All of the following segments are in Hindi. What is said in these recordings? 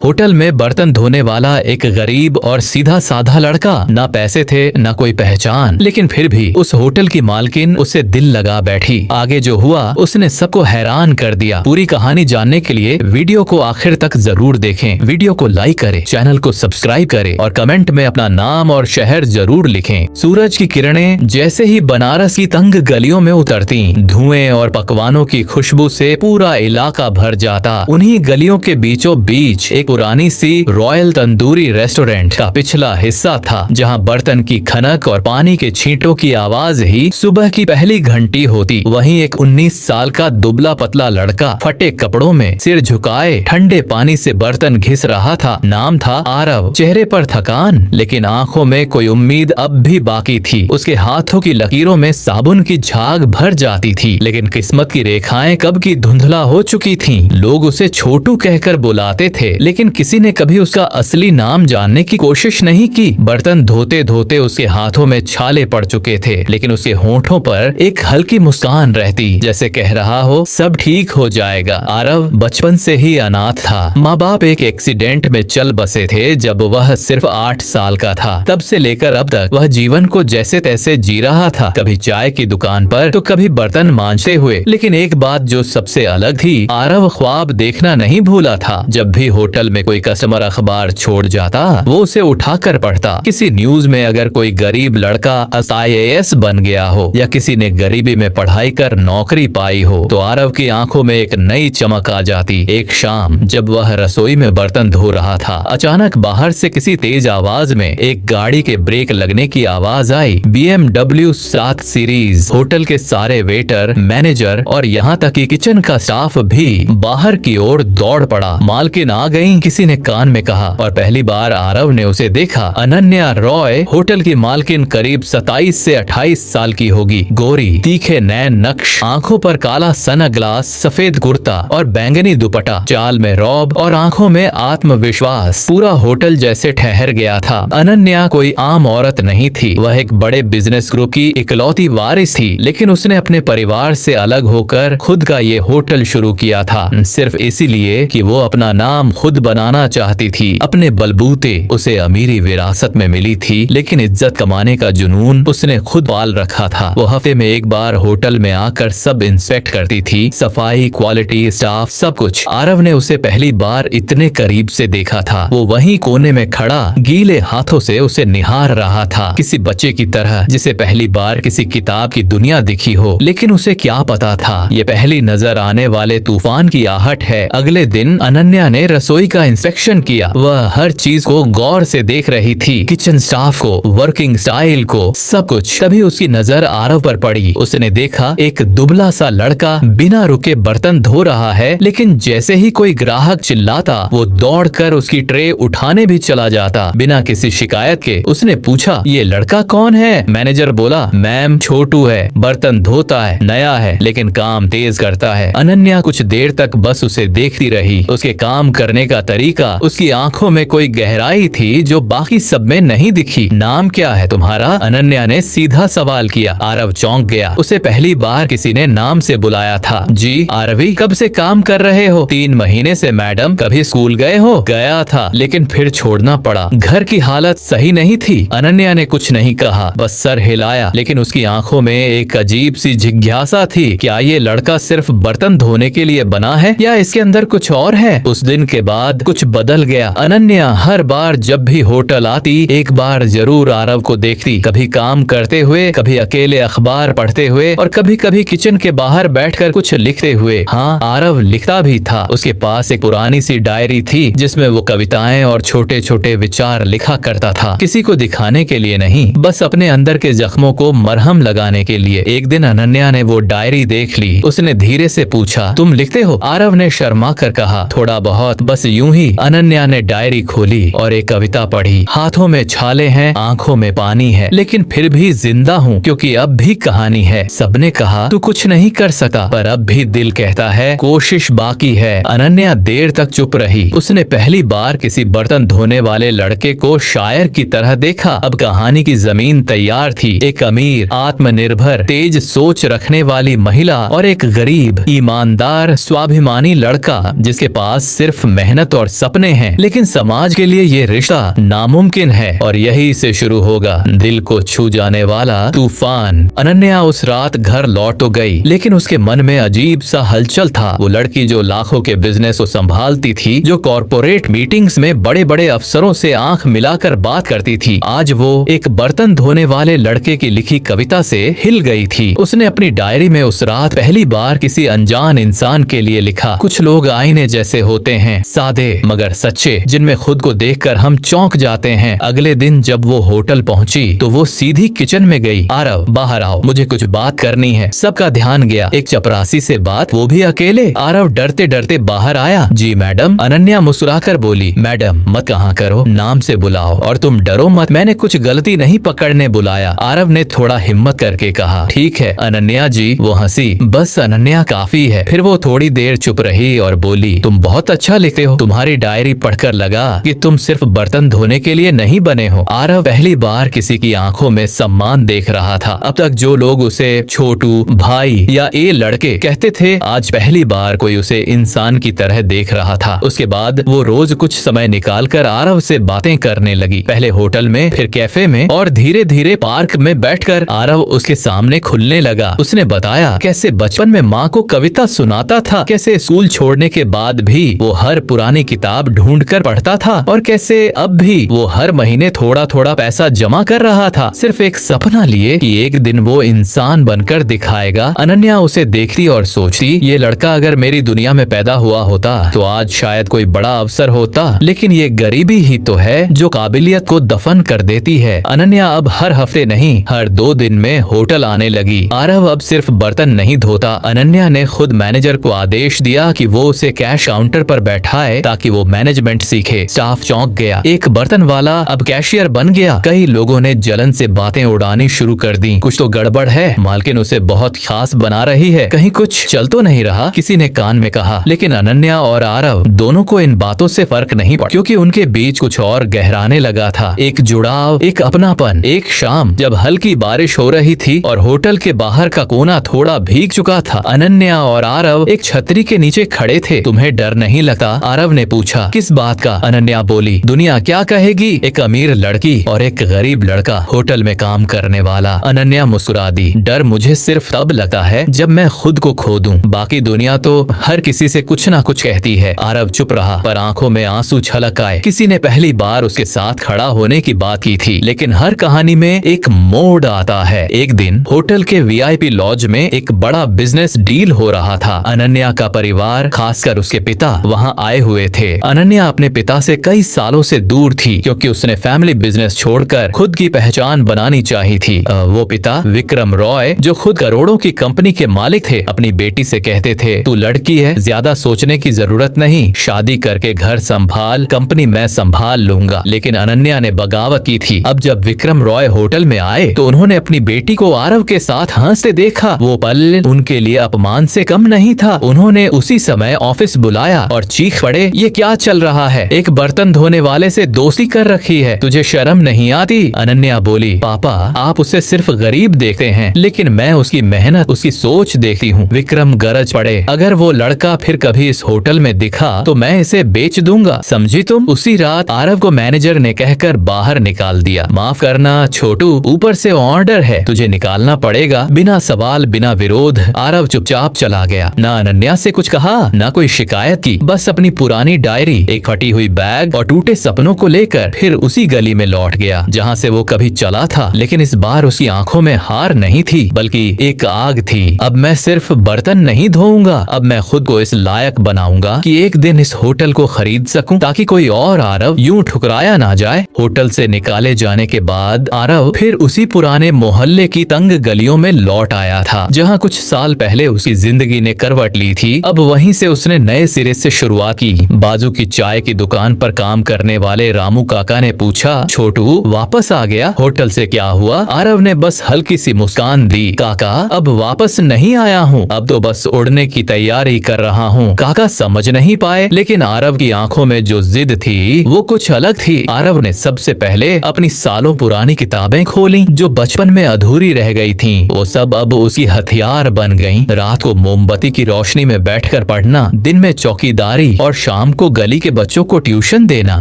होटल में बर्तन धोने वाला एक गरीब और सीधा साधा लड़का। ना पैसे थे ना कोई पहचान, लेकिन फिर भी उस होटल की मालकिन उसे दिल लगा बैठी। आगे जो हुआ उसने सबको हैरान कर दिया। पूरी कहानी जानने के लिए वीडियो को आखिर तक जरूर देखें। वीडियो को लाइक करें, चैनल को सब्सक्राइब करें और कमेंट में अपना नाम और शहर जरूर लिखें। सूरज की किरणें जैसे ही बनारस की तंग गलियों में उतरती, धुएं और पकवानों की खुशबू से पूरा इलाका भर जाता। उन्हीं गलियों के बीचों बीच एक पुरानी सी रॉयल तंदूरी रेस्टोरेंट का पिछला हिस्सा था, जहां बर्तन की खनक और पानी के छींटों की आवाज ही सुबह की पहली घंटी होती। वहीं एक 19 साल का दुबला पतला लड़का फटे कपड़ों में सिर झुकाए ठंडे पानी से बर्तन घिस रहा था। नाम था आरव। चेहरे पर थकान, लेकिन आंखों में कोई उम्मीद अब भी बाकी थी। उसके हाथों की लकीरों में साबुन की झाग भर जाती थी, लेकिन किस्मत की रेखाएं कब की धुंधला हो चुकी थीं। लोग उसे छोटू कहकर बुलाते थे, लेकिन किसी ने कभी उसका असली नाम जानने की कोशिश नहीं की। बर्तन धोते धोते उसके हाथों में छाले पड़ चुके थे, लेकिन उसके होंठों पर एक हल्की मुस्कान रहती, जैसे कह रहा हो सब ठीक हो जाएगा। आरव बचपन से ही अनाथ था। माँ बाप एक एक्सीडेंट में चल बसे थे जब वह सिर्फ 8 साल का था। तब से लेकर अब तक वह जीवन को जैसे तैसे जी रहा था, कभी चाय की दुकान पर तो कभी बर्तन मांजते हुए। लेकिन एक बात जो सबसे अलग थी, आरव ख्वाब देखना नहीं भूला था। जब भी होटल में कोई कस्टमर अखबार छोड़ जाता, वो उसे उठाकर पढ़ता। किसी न्यूज में अगर कोई गरीब लड़का IAS बन गया हो या किसी ने गरीबी में पढ़ाई कर नौकरी पाई हो, तो आरव की आंखों में एक नई चमक आ जाती। एक शाम जब वह रसोई में बर्तन धो रहा था, अचानक बाहर से किसी तेज आवाज में एक गाड़ी के ब्रेक लगने की आवाज आई। BMW 7 series. होटल के सारे वेटर, मैनेजर और यहाँ तक कि किचन का स्टाफ भी बाहर की ओर दौड़ पड़ा। मालकिन आ गई, किसी ने कान में कहा, और पहली बार आरव ने उसे देखा। अनन्या रॉय, होटल की मालकिन, करीब 27 से 28 साल की होगी। गोरी, तीखे नैन नक्श, आंखों पर काला सन ग्लास, सफेद कुर्ता और बैंगनी दुपट्टा, चाल में रौब और आंखों में आत्मविश्वास। पूरा होटल जैसे ठहर गया था। अनन्या कोई आम औरत नहीं थी। वह एक बड़े बिजनेस ग्रुप की इकलौती वारिस थी, लेकिन उसने अपने परिवार से अलग होकर खुद का ये होटल शुरू किया था, सिर्फ इसीलिए कि वो अपना नाम खुद बनाना चाहती थी। अपने बलबूते उसे अमीरी विरासत में मिली थी, लेकिन इज्जत कमाने का जुनून उसने खुद पाल रखा था। वो हफ्ते में एक बार होटल में आकर सब इंस्पेक्ट करती थी, सफाई, क्वालिटी, स्टाफ, सब कुछ। आरव ने उसे पहली बार इतने करीब से देखा था। वो वहीं कोने में खड़ा गीले हाथों से उसे निहार रहा था, किसी बच्चे की तरह जिसे पहली बार किसी किताब की दुनिया दिखी हो। लेकिन उसे क्या पता था, ये पहली नजर आने वाले तूफान की आहट है। अगले दिन अनन्या ने रसोई का इंस्पेक्शन किया। वह हर चीज को गौर से देख रही थी, किचन स्टाफ को, वर्किंग स्टाइल को, सब कुछ। तभी उसकी नजर आरव पर पड़ी। उसने देखा एक दुबला सा लड़का बिना रुके बर्तन धो रहा है, लेकिन जैसे ही कोई ग्राहक चिल्लाता, वो दौड़कर उसकी ट्रे उठाने भी चला जाता। बिना किसी शिकायत के उसने पूछा, ये लड़का कौन है? मैनेजर बोला, मैम छोटू है, बर्तन धोता है, नया है, लेकिन काम तेज करता है। अनन्या कुछ देर तक बस उसे देखती रही। उसके काम करने का तरीका, उसकी आंखों में कोई गहराई थी जो बाकी सब में नहीं दिखी। नाम क्या है तुम्हारा? अनन्या ने सीधा सवाल किया। आरव चौंक गया। उसे पहली बार किसी ने नाम से बुलाया था। जी आरवी, कब से काम कर रहे हो? 3 महीने से मैडम। कभी स्कूल गए हो? गया था, लेकिन फिर छोड़ना पड़ा। घर की हालत सही नहीं थी। अनन्या ने कुछ नहीं कहा, बस सर हिलाया, लेकिन उसकी आंखों में एक अजीब सी जिज्ञासा थी। क्या ये लड़का सिर्फ बर्तन धोने के लिए बना है या इसके अंदर कुछ और है? उस दिन के बाद कुछ बदल गया। अनन्या हर बार जब भी होटल आती, एक बार जरूर आरव को देखती, कभी काम करते हुए, कभी अकेले अखबार पढ़ते हुए और कभी कभी किचन के बाहर बैठकर कुछ लिखते हुए। हाँ, आरव लिखता भी था। उसके पास एक पुरानी सी डायरी थी जिसमें वो कविताएं और छोटे छोटे विचार लिखा करता था, किसी को दिखाने के लिए नहीं, बस अपने अंदर के जख्मों को मरहम लगाने के लिए। एक दिन अनन्या ने वो डायरी देख ली। उसने धीरे से पूछा, तुम लिखते हो? आरव ने शर्मा कर कहा, थोड़ा बहुत, बस यूं ही। अनन्या ने डायरी खोली और एक कविता पढ़ी। हाथों में छाले हैं, आंखों में पानी है, लेकिन फिर भी जिंदा हूँ, क्योंकि अब भी कहानी है। सबने कहा तू कुछ नहीं कर सका, पर अब भी दिल कहता है कोशिश बाकी है। अनन्या देर तक चुप रही। उसने पहली बार किसी बर्तन धोने वाले लड़के को शायर की तरह देखा। अब कहानी की जमीन तैयार थी। एक अमीर, आत्मनिर्भर, तेज सोच रखने वाली महिला और एक गरीब, ईमानदार, स्वाभिमानी लड़का जिसके पास सिर्फ मेहनत मेहनत और सपने हैं, लेकिन समाज के लिए ये रिश्ता नामुमकिन है और यही से शुरू होगा दिल को छू जाने वाला तूफान। अनन्या उस रात घर लौट तो गई, लेकिन उसके मन में अजीब सा हलचल था। वो लड़की जो लाखों के बिजनेस को संभालती थी, जो कॉर्पोरेट मीटिंग्स में बड़े बड़े अफसरों से आंख मिलाकर बात करती थी, आज वो एक बर्तन धोने वाले लड़के की लिखी कविता से हिल गई थी। उसने अपनी डायरी में उस रात पहली बार किसी अनजान इंसान के लिए लिखा, कुछ लोग आईने जैसे होते हैं, सादे मगर सच्चे, जिनमें खुद को देखकर हम चौंक जाते हैं। अगले दिन जब वो होटल पहुंची तो वो सीधी किचन में गई। आरव, बाहर आओ, मुझे कुछ बात करनी है। सबका ध्यान गया। एक चपरासी से बात, वो भी अकेले। आरव डरते डरते बाहर आया। जी मैडम। अनन्या मुस्कुराकर बोली, मैडम मत कहा करो, नाम से बुलाओ और तुम डरो मत, मैंने कुछ गलती नहीं पकड़ने बुलाया। आरव ने थोड़ा हिम्मत करके कहा, ठीक है अनन्या जी। वो हंसी, बस अनन्या काफी है। फिर वो थोड़ी देर चुप रही और बोली, तुम बहुत अच्छा लिखते हो, तुम्हारी डायरी पढ़कर लगा कि तुम सिर्फ बर्तन धोने के लिए नहीं बने हो। आरव पहली बार किसी की आंखों में सम्मान देख रहा था। अब तक जो लोग उसे छोटू, भाई या ए लड़के कहते थे, आज पहली बार कोई उसे इंसान की तरह देख रहा था। उसके बाद वो रोज कुछ समय निकालकर आरव से बातें करने लगी, पहले होटल में, फिर कैफे में और धीरे धीरे पार्क में बैठकर आरव उसके सामने खुलने लगा। उसने बताया कैसे बचपन में माँ को कविता सुनाता था, कैसे स्कूल छोड़ने के बाद भी वो हर पुरानी किताब ढूंढकर पढ़ता था और कैसे अब भी वो हर महीने थोड़ा थोड़ा पैसा जमा कर रहा था, सिर्फ एक सपना लिए कि एक दिन वो इंसान बनकर दिखाएगा। अनन्या उसे देखती और सोचती, ये लड़का अगर मेरी दुनिया में पैदा हुआ होता तो आज शायद कोई बड़ा अवसर होता, लेकिन ये गरीबी ही तो है जो काबिलियत को दफन कर देती है। अनन्या अब हर हफ्ते नहीं, हर 2 दिन में होटल आने लगी। आरव अब सिर्फ बर्तन नहीं धोता। अनन्या ने खुद मैनेजर को आदेश दिया कि वो उसे कैश काउंटर पर बैठाए ताकि वो मैनेजमेंट सीखे। स्टाफ चौंक गया, एक बर्तन वाला अब कैशियर बन गया। कई लोगों ने जलन से बातें उड़ानी शुरू कर दी, कुछ तो गड़बड़ है, मालकिन उसे बहुत खास बना रही है, कहीं कुछ चल तो नहीं रहा, किसी ने कान में कहा। लेकिन अनन्या और आरव दोनों को इन बातों से फर्क नहीं पड़ा, क्योंकि उनके बीच कुछ और गहराने लगा था, एक जुड़ाव, एक अपनापन। एक शाम जब हल्की बारिश हो रही थी और होटल के बाहर का कोना थोड़ा भीग चुका था, अनन्या और आरव एक छतरी के नीचे खड़े थे। तुम्हें डर नहीं लगता? आरव ने पूछा। किस बात का? अनन्या बोली, दुनिया क्या कहेगी, एक अमीर लड़की और एक गरीब लड़का होटल में काम करने वाला। अनन्या मुस्कुरा दी, डर मुझे सिर्फ तब लगता है जब मैं खुद को खो दूं, बाकी दुनिया तो हर किसी से कुछ ना कुछ कहती है। आरव चुप रहा, पर आंखों में आंसू छलक आए। किसी ने पहली बार उसके साथ खड़ा होने की बात की थी, लेकिन हर कहानी में एक मोड़ आता है। एक दिन होटल के वीआईपी लॉज में एक बड़ा बिजनेस डील हो रहा था। अनन्या का परिवार, खासकर उसके पिता, वहां आए हुए थे। अनन्या अपने पिता से कई सालों से दूर थी, क्योंकि उसने फैमिली बिजनेस छोड़कर खुद की पहचान बनानी चाहिए थी। वो पिता विक्रम रॉय, जो खुद करोड़ों की कंपनी के मालिक थे, अपनी बेटी से कहते थे, तू लड़की है, ज्यादा सोचने की जरूरत नहीं, शादी करके घर संभाल, कंपनी मैं संभाल लूंगा। लेकिन अनन्या ने बगावत की थी। अब जब विक्रम रॉय होटल में आए तो उन्होंने अपनी बेटी को आरव के साथ हंसते देखा। वो पल उनके लिए अपमान से कम नहीं था। उन्होंने उसी समय ऑफिस बुलाया और चीख पड़े, ये क्या चल रहा है, एक बर्तन धोने वाले से दोस्ती कर रखी है, तुझे शर्म नहीं आती? अनन्या बोली, पापा आप उसे सिर्फ गरीब देखते हैं, लेकिन मैं उसकी मेहनत, उसकी सोच देखती हूँ। विक्रम गरज पड़े, अगर वो लड़का फिर कभी इस होटल में दिखा तो मैं इसे बेच दूंगा, समझी तुम? उसी रात आरव को मैनेजर ने कहकर बाहर निकाल दिया। माफ करना छोटू, ऊपर से ऑर्डर है, तुझे निकालना पड़ेगा। बिना सवाल, बिना विरोध आरव चुपचाप चला गया। ना अनन्या से कुछ कहा, ना कोई शिकायत की, बस अपनी पुरानी डायरी, एक फटी हुई बैग और टूटे सपनों को लेकर फिर उसी गली में लौट गया जहाँ से वो कभी चला था। लेकिन इस बार उसकी आंखों में हार नहीं थी, बल्कि एक आग थी। अब मैं सिर्फ बर्तन नहीं धोऊंगा, अब मैं खुद को इस लायक बनाऊंगा कि एक दिन इस होटल को खरीद सकूं, ताकि कोई और आरव यूं ठुकराया ना जाए। होटल से निकाले जाने के बाद आरव फिर उसी पुराने मोहल्ले की तंग गलियों में लौट आया था, जहाँ कुछ साल पहले उसकी जिंदगी ने करवट ली थी। अब वहीं से उसने नए सिरे से शुरुआत की। बाजू की चाय की दुकान पर काम करने वाले रामू काका ने पूछा, छोटू वापस आ गया? होटल से क्या हुआ? आरव ने बस हल्की सी मुस्कान दी, काका अब वापस नहीं आया हूँ, अब तो बस उड़ने की तैयारी कर रहा हूँ। काका समझ नहीं पाए, लेकिन आरव की आंखों में जो जिद थी वो कुछ अलग थी। आरव ने सबसे पहले अपनी सालों पुरानी किताबें खोली, जो बचपन में अधूरी रह गई थीं। वो सब अब उसकी हथियार बन गईं। रात को मोमबत्ती की रोशनी में बैठकर पढ़ना, दिन में चौकीदारी और शाम शाम को गली के बच्चों को ट्यूशन देना,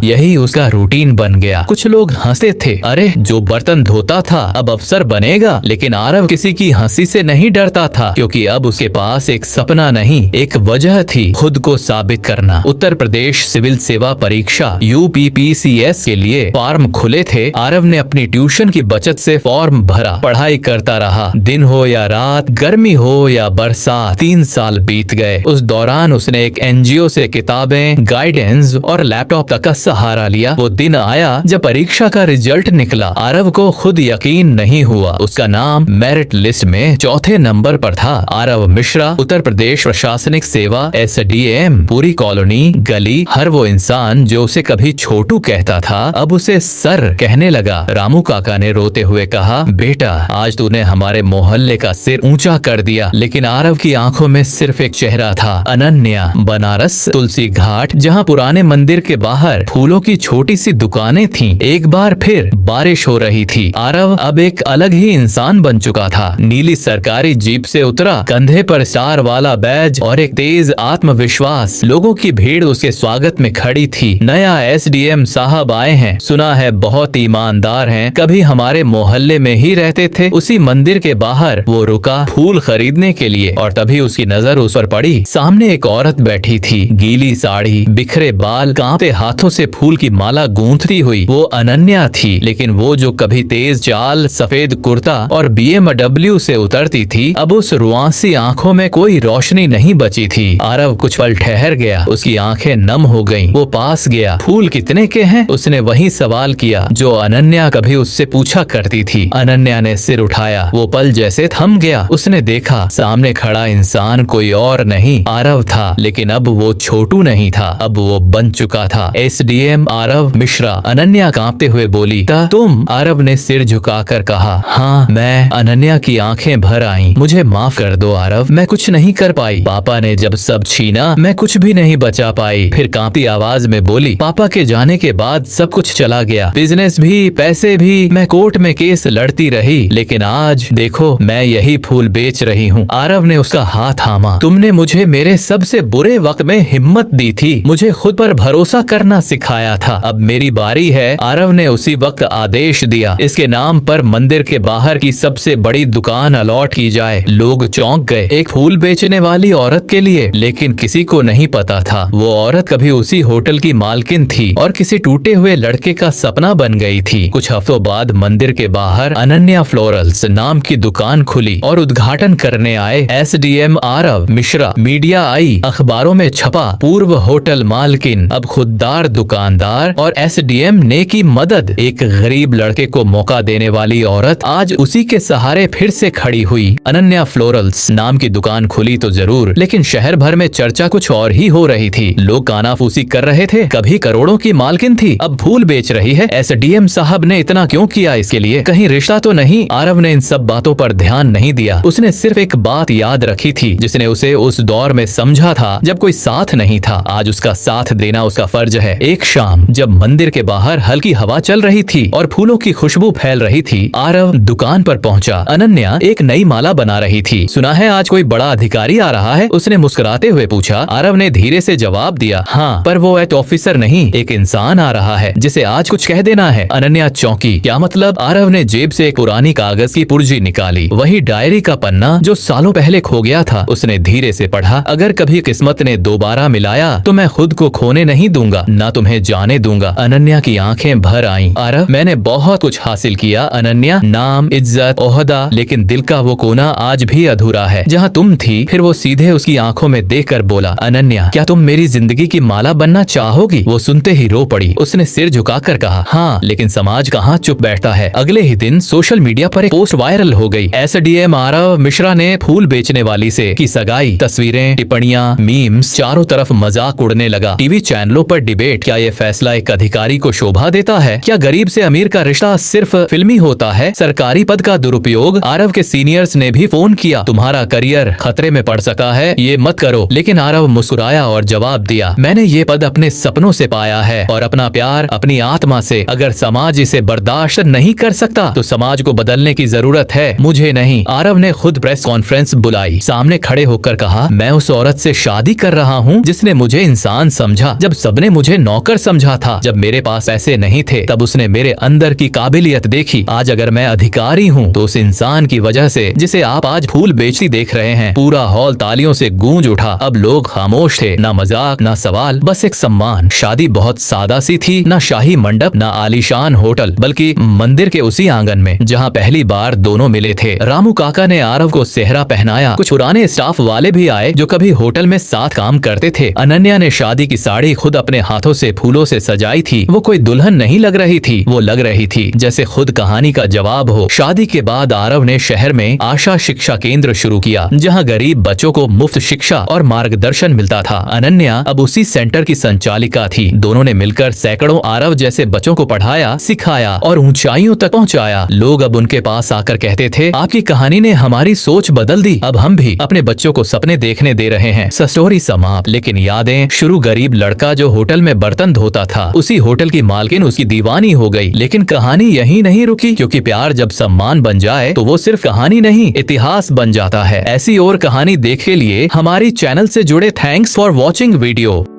यही उसका रूटीन बन गया। कुछ लोग हंसते थे, अरे जो बर्तन धोता था अब अफसर बनेगा। लेकिन आरव किसी की हंसी से नहीं डरता था, क्योंकि अब उसके पास एक सपना नहीं, एक वजह थी, खुद को साबित करना। उत्तर प्रदेश सिविल सेवा परीक्षा UPPCS के लिए फॉर्म खुले थे। आरव ने अपनी ट्यूशन की बचत से फॉर्म भरा, पढ़ाई करता रहा, दिन हो या रात, गर्मी हो या बरसात। 3 साल बीत गए। उस दौरान उसने एक NGO से किताबें, गाइडेंस और लैपटॉप तक का सहारा लिया। वो दिन आया जब परीक्षा का रिजल्ट निकला। आरव को खुद यकीन नहीं हुआ। उसका नाम मेरिट लिस्ट में 4थे नंबर पर था। आरव मिश्रा, उत्तर प्रदेश प्रशासनिक सेवा, SDM। पूरी कॉलोनी, गली, हर वो इंसान जो उसे कभी छोटू कहता था अब उसे सर कहने लगा। रामू काका ने रोते हुए कहा, बेटा आज तूने हमारे मोहल्ले का सिर ऊंचा कर दिया। लेकिन आरव की आंखों में सिर्फ एक चेहरा था, अनन्या। बनारस तुलसी घाट, जहाँ पुराने मंदिर के बाहर फूलों की छोटी सी दुकानें थीं। एक बार फिर बारिश हो रही थी। आरव अब एक अलग ही इंसान बन चुका था। नीली सरकारी जीप से उतरा, कंधे पर स्टार वाला बैज और एक तेज आत्मविश्वास। लोगों की भीड़ उसके स्वागत में खड़ी थी। नया SDM साहब आए हैं, सुना है बहुत ईमानदार हैं, कभी हमारे मोहल्ले में ही रहते थे। उसी मंदिर के बाहर वो रुका फूल खरीदने के लिए, और तभी उसकी नजर उस पर पड़ी। सामने एक औरत बैठी थी, गीली साड़ी, बिखरे बाल, कांपते हाथों से फूल की माला गूंथती हुई। वो अनन्या थी, लेकिन वो जो कभी तेज चाल, सफेद कुर्ता और BMW से उतरती थी, अब उस रुआंसी आंखों में कोई रोशनी नहीं बची थी। आरव कुछ पल ठहर गया, उसकी आंखें नम हो गईं। वो पास गया। फूल कितने के हैं? उसने वही सवाल किया जो अनन्या कभी उससे पूछा करती थी। अनन्या ने सिर उठाया। वो पल जैसे थम गया। उसने देखा सामने खड़ा इंसान कोई और नहीं, आरव था। लेकिन अब वो छोटू नहीं था, अब वो बन चुका था SDM आरव मिश्रा। अनन्या कांपते हुए बोली, तुम? आरव ने सिर झुकाकर कहा, हाँ मैं। अनन्या की आंखें भर आईं। मुझे माफ कर दो आरव, मैं कुछ नहीं कर पाई। पापा ने जब सब छीना मैं कुछ भी नहीं बचा पाई। फिर कांपती आवाज में बोली, पापा के जाने के बाद सब कुछ चला गया, बिजनेस भी, पैसे भी। मैं कोर्ट में केस लड़ती रही, लेकिन आज देखो मैं यही फूल बेच रही हूँ। आरव ने उसका हाथ थामा। तुमने मुझे मेरे सबसे बुरे वक्त में हिम्मत दी थी, मुझे खुद पर भरोसा करना सिखाया था। अब मेरी बारी है। आरव ने उसी वक्त आदेश दिया, इसके नाम पर मंदिर के बाहर की सबसे बड़ी दुकान अलॉट की जाए। लोग चौंक गए, एक फूल बेचने वाली औरत के लिए। लेकिन किसी को नहीं पता था वो औरत कभी उसी होटल की मालकिन थी और किसी टूटे हुए लड़के का सपना बन गई थी। कुछ हफ्तों बाद मंदिर के बाहर अनन्या फ्लोरल्स नाम की दुकान खुली और उद्घाटन करने आए SDM आरव मिश्रा। मीडिया आई, अखबारों में छपा, पूर्व होटल मालकिन अब खुददार दुकानदार और SDM ने की मदद। एक गरीब लड़के को मौका देने वाली औरत आज उसी के सहारे फिर से खड़ी हुई। अनन्या फ्लोरल्स नाम की दुकान खुली तो जरूर, लेकिन शहर भर में चर्चा कुछ और ही हो रही थी। लोग कानाफूसी कर रहे थे, कभी करोड़ों की मालकिन थी, अब फूल बेच रही है। SDM साहब ने इतना क्यों किया इसके लिए? कहीं रिश्ता तो नहीं? आरव ने इन सब बातों पर ध्यान नहीं दिया। उसने सिर्फ एक बात याद रखी थी जिसने उसे उस दौर में समझा था जब कोई साथ नहीं था। आज उसका साथ देना उसका फर्ज है। एक शाम जब मंदिर के बाहर हल्की हवा चल रही थी और फूलों की खुशबू फैल रही थी, आरव दुकान पर पहुंचा। अनन्या एक नई माला बना रही थी। सुना है आज कोई बड़ा अधिकारी आ रहा है? उसने मुस्कुराते हुए पूछा। आरव ने धीरे से जवाब दिया, हाँ, पर वो एक ऑफिसर नहीं, एक इंसान आ रहा है जिसे आज कुछ कह देना है। अनन्या चौंकी। क्या मतलब? आरव ने जेब से एक पुरानी कागज की पुर्जी निकाली, वही डायरी का पन्ना जो सालों पहले खो गया था। उसने धीरे से पढ़ा, अगर कभी किस्मत ने दोबारा मिलाया तो मैं खुद को खोने नहीं दूंगा, ना तुम्हें जाने दूंगा। अनन्या की आंखें भर आईं। आरव, मैंने बहुत कुछ हासिल किया अनन्या, नाम, इज्जत, ओहदा, लेकिन दिल का वो कोना आज भी अधूरा है जहाँ तुम थी। फिर वो सीधे उसकी आंखों में देखकर बोला, अनन्या क्या तुम मेरी जिंदगी की माला बनना चाहोगी? वो सुनते ही रो पड़ी। उसने सिर झुकाकर कहा, हाँ, लेकिन समाज कहाँ चुप बैठता है। अगले ही दिन सोशल मीडिया पर एक पोस्ट वायरल हो गई। SDM आरव मिश्रा ने फूल बेचने वाली से की सगाई। तस्वीरें, टिप्पणियां, मीम्स, चारों तरफ मजाक उड़ने लगा। टीवी चैनलों पर डिबेट, क्या ये फैसला एक अधिकारी को शोभा देता है? क्या गरीब से अमीर का रिश्ता सिर्फ फिल्मी होता है? सरकारी पद का दुरुपयोग। आरव के सीनियर्स ने भी फोन किया, तुम्हारा करियर खतरे में पड़ सकता है, ये मत करो। लेकिन आरव मुस्कुराया और जवाब दिया, मैंने ये पद अपने सपनों से पाया है और अपना प्यार अपनी आत्मा से। अगर समाज इसे बर्दाश्त नहीं कर सकता तो समाज को बदलने की जरूरत है, मुझे नहीं। आरव ने खुद प्रेस कॉन्फ्रेंस बुलाई, सामने खड़े होकर कहा, मैं उस औरत से शादी कर रहा हूँ जिसने मुझे इंसान समझा जब सबने मुझे नौकर समझा था। जब मेरे पास पैसे नहीं थे तब उसने मेरे अंदर की काबिलियत देखी। आज अगर मैं अधिकारी हूँ तो उस इंसान की वजह से जिसे आप आज फूल बेचती देख रहे हैं। पूरा हॉल तालियों से गूंज उठा। अब लोग खामोश थे, ना मजाक ना सवाल, बस एक सम्मान। शादी बहुत सादा सी थी, ना शाही मंडप ना आलीशान होटल, बल्कि मंदिर के उसी आंगन में जहाँ पहली बार दोनों मिले थे। रामू काका ने आरव को सेहरा पहनाया। कुछ पुराने स्टाफ वाले भी आए जो कभी होटल में साथ काम करते थे। अनन्या ने शादी की साड़ी खुद अपने हाथों से फूलों से सजाई थी। वो कोई दुल्हन नहीं लग रही थी, वो लग रही थी जैसे खुद कहानी का जवाब हो। शादी के बाद आरव ने शहर में आशा शिक्षा केंद्र शुरू किया, जहाँ गरीब बच्चों को मुफ्त शिक्षा और मार्गदर्शन मिलता था। अनन्या अब उसी सेंटर की संचालिका थी। दोनों ने मिलकर सैकड़ों आरव जैसे बच्चों को पढ़ाया, सिखाया और ऊंचाइयों तक पहुंचाया। लोग अब उनके पास आकर कहते थे, आपकी कहानी ने हमारी सोच बदल दी। अब हम भी अपने बच्चों को सपने देखने दे रहे हैं। स्टोरी समाप्त, लेकिन यादें शुरू। गरीब लड़का जो होटल में बर्तन धोता था, उसी होटल की मालकिन उसकी दीवानी हो गई। लेकिन कहानी यहीं नहीं रुकी, क्योंकि प्यार जब सम्मान बन जाए तो वो सिर्फ कहानी नहीं, इतिहास बन जाता है। ऐसी और कहानी देख के लिए हमारी चैनल से जुड़े। Thanks for watching video.